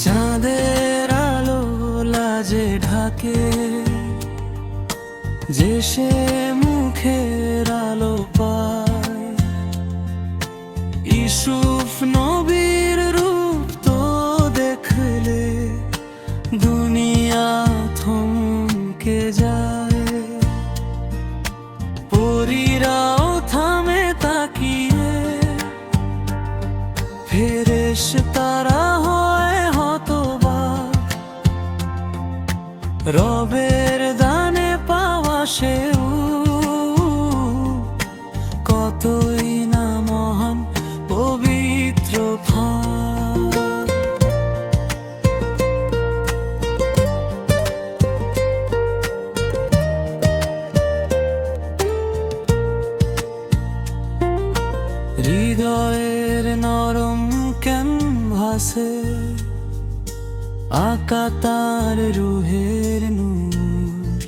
চাঁদের আলো লাজে ঢাকে, যে সে মুখের আলো পায়। ইউসুফ নবীর রূপ তো দেখলে দুনিয়া থমকে যায়। পরীরাও থামে তাকিয়ে, ফেরেশতারা হয় হতবাক। রবের দানে পাওয়া সেও কতই না মহান পবিত্র ফাঁক। হৃদয়ের নরম ক্যানভাসে আঁকা তার রুহের নূর।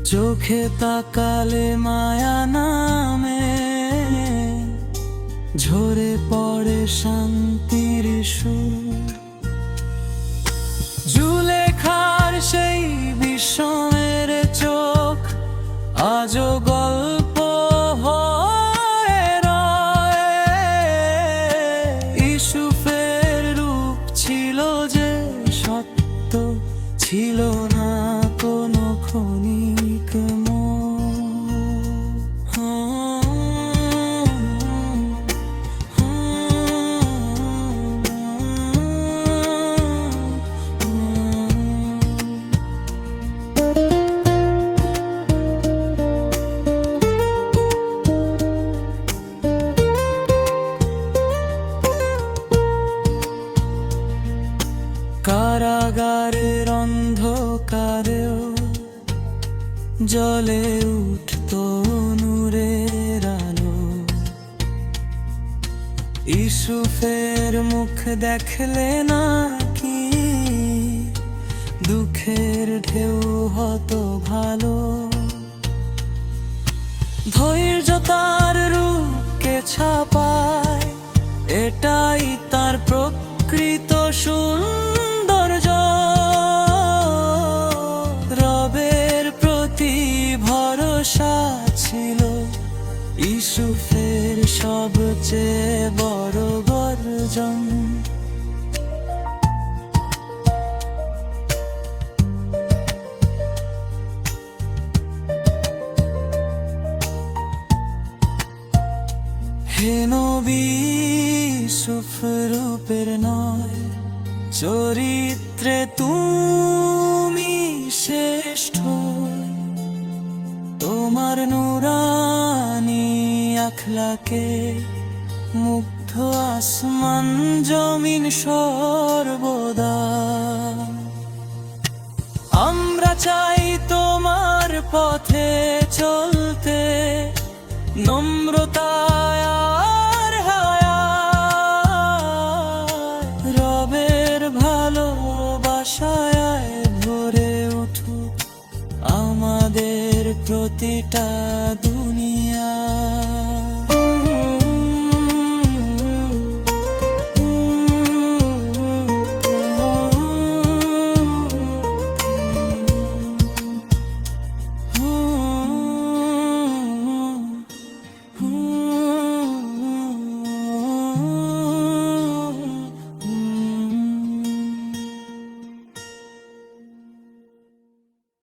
চোখে তাকালে মায়া নামে, ঝরে পড়ে শান্তির সুর। জুলেখার সেই বিষমের চোখ আজও গল্প হয়ে রয়। ইউসুফের রূপ ছিল যে সত্য, ছিল না কোনো ক্ষণিক মোহ। কারাগারের অন্ধকারেও জ্বলে উঠত নূরের আলো। ইউসুফের মুখ দেখলে নাকি দুঃখের ঢেউ হতো ভালো। ধৈর্য তার রূপকে ছাপায়, এটাই তার প্রকৃত সৌন্দর্য। রবের প্রতি ভরসা ছিল ইউসুফের সবচেয়ে বড় গর্জন। হে নবী, ইউসুফ রূপের নয়, চরিত্রে তুমি শ্রেষ্ঠ। তোমার নুরানি আখলাকে মুগ্ধ আসমান জমিন সর্বদা। আমরা চাই তোমার পথে চলতে, নম্রতায় আর হায়ায়। রবের ভালোবাসায় ভরে উঠুক আমাদের প্রতিটা দুনিয়া।